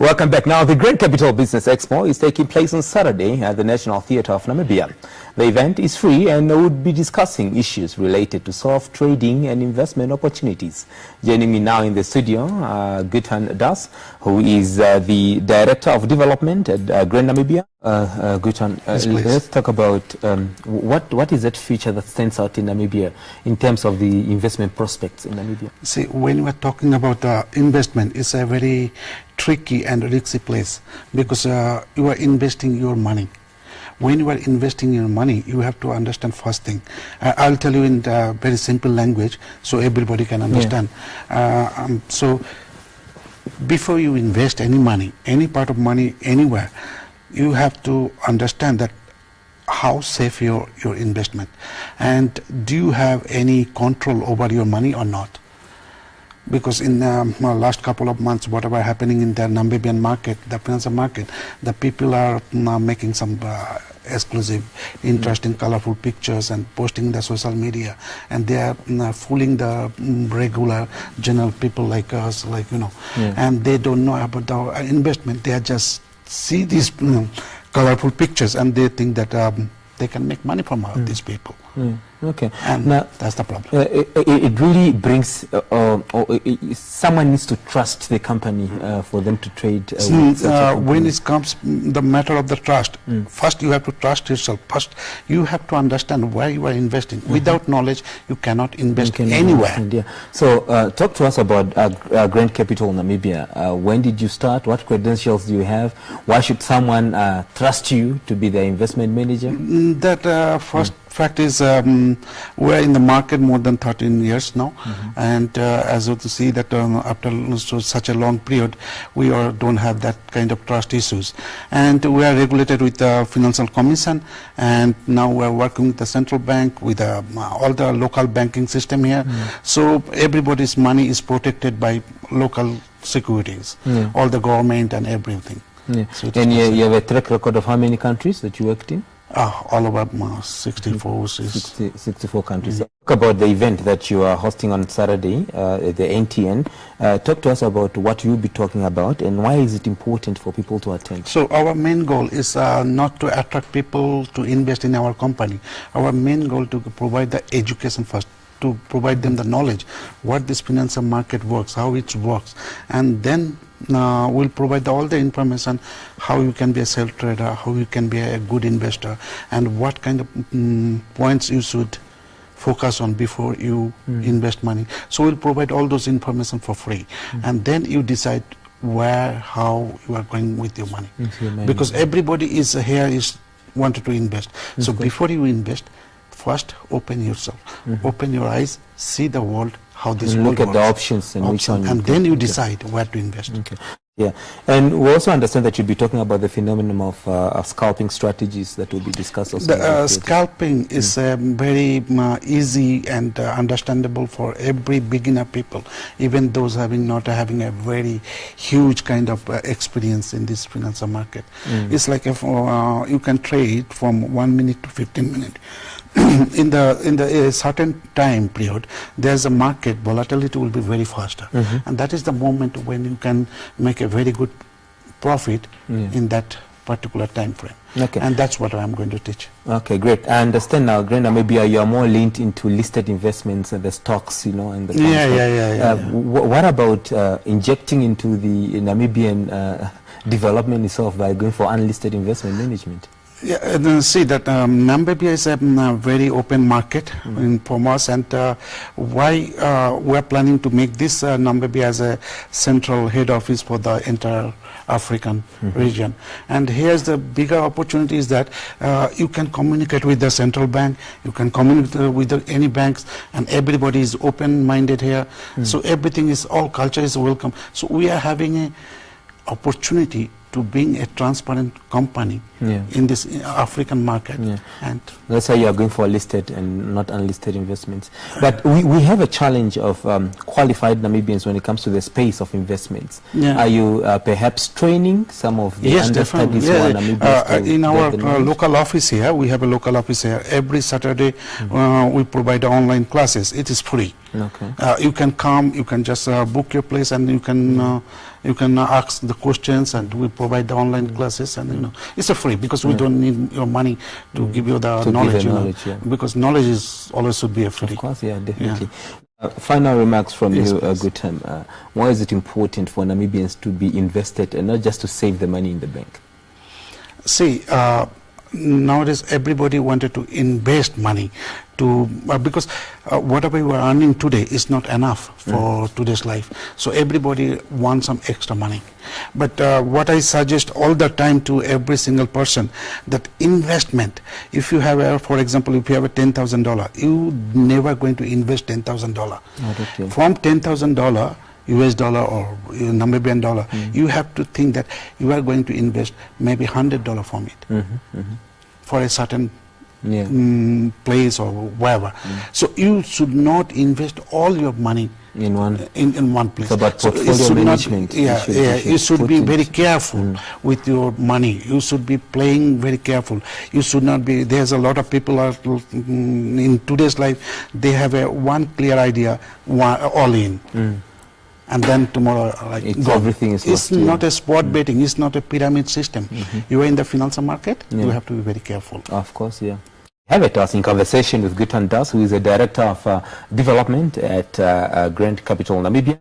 Welcome back. Now, the Grand Capital Business Expo is taking place on Saturday at the National Theatre of Namibia. The event is free and we'll be discussing issues related to soft trading and investment opportunities. Joining me now in the studio, Goutam Das, who is the Director of Development at Grand Namibia. Goutam, let's talk about what is that feature that stands out in Namibia in terms of the investment prospects in Namibia? See, when we're talking about investment, it's a very tricky and risky place because you are investing your money. When you are investing your money, you have to understand first thing. I'll tell you in very simple language so everybody can understand. Yeah. So before you invest any money, any part of money, anywhere, you have to understand that how safe your investment, and do you have any control over your money or not? Because in the last couple of months, whatever happening in the Namibian market, the financial market, the people are now making some exclusive, interesting, colorful pictures and posting the social media, and they are fooling the regular general people like us, and they don't know about the investment. They are just see these colorful pictures and they think that they can make money from these people. Okay, and now that's the problem. It really brings someone needs to trust the company for them to trade. When it comes the matter of the trust, first you have to trust yourself. First you have to understand where you are investing. Without knowledge, you cannot invest anywhere. So talk to us about Grand Capital Namibia. When did you start? What credentials do you have? Why should someone trust you to be their investment manager? That first fact is we're in the market more than 13 years now, and as you see that after such a long period, we don't have that kind of trust issues, and we are regulated with the Financial Commission, and now we are working with the central bank, with all the local banking system here, so everybody's money is protected by local securities, all the government and everything. So and you have a track record of how many countries that you worked in? All over 64 countries. Talk about the event that you are hosting on Saturday, the NTN. Talk to us about what you'll be talking about and why is it important for people to attend. So our main goal is not to attract people to invest in our company. Our main goal to provide the education first, to provide them the knowledge, what this financial market works, how it works, and then we'll provide all the information, how you can be a self trader, how you can be a good investor, and what kind of points you should focus on before you invest money. So we'll provide all those information for free, and then you decide where, how you are going with your money. Because everybody is here is wanted to invest. So before you invest, first open yourself, open your eyes, see the world, how this world look at works. The options and which one, and then you decide where to invest. Yeah, and we also understand that you'll be talking about the phenomenon of scalping strategies that will be discussed also. The scalping is very easy and understandable for every beginner people, even those not having a very huge kind of experience in this financial market. It's like if you can trade from 1 minute to 15 minutes. in the certain time period, there's a market volatility will be very faster, and that is the moment when you can make a very good profit in that particular time frame. And that's what I'm going to teach. Okay, great. I understand now, Grand Namibia, you are more linked into listed investments and the stocks, and the what about injecting into the Namibian development itself by going for unlisted investment management? Yeah, see that Namibia is a very open market for us, and why we are planning to make this Namibia as a central head office for the entire African region. And here's the bigger opportunity is that you can communicate with the central bank, you can communicate with any banks, and everybody is open-minded here. So everything is, all culture is welcome. So we are having a opportunity to being a transparent company in this African market. And that's why you are going for listed and not unlisted investments. But we have a challenge of qualified Namibians when it comes to the space of investments. Are you perhaps training some of the understudies who are Namibians? In our local office here, we have a local office here. Every Saturday we provide online classes. It is free. You can come, you can just book your place, and you can ask the questions, and we provide the online classes, and it's a free, because we don't need your money to give you the knowledge, because knowledge is always should be a free. Of course, definitely. Final remarks from you, Goutam. Why is it important for Namibians to be invested and not just to save the money in the bank? See, nowadays everybody wanted to invest money to because whatever you are earning today is not enough for today's life. So everybody wants some extra money. But what I suggest all the time to every single person, that investment, if you have for example, if you have a $10,000, you never going to invest $10,000. From $10,000 US dollar or Namibian dollar, you have to think that you are going to invest maybe $100 from it for a certain place or wherever. So you should not invest all your money in one place. So about portfolio management. You should be very careful with your money. You should be playing very careful. You should not be. There's a lot of people are in today's life. They have one clear idea, all in. And then tomorrow, everything is it's not a sport betting. It's not a pyramid system. You are in the financial market. You have to be very careful. Of course, Have it us in conversation with Goutam Das, who is the Director of Development at Grand Capital Namibia.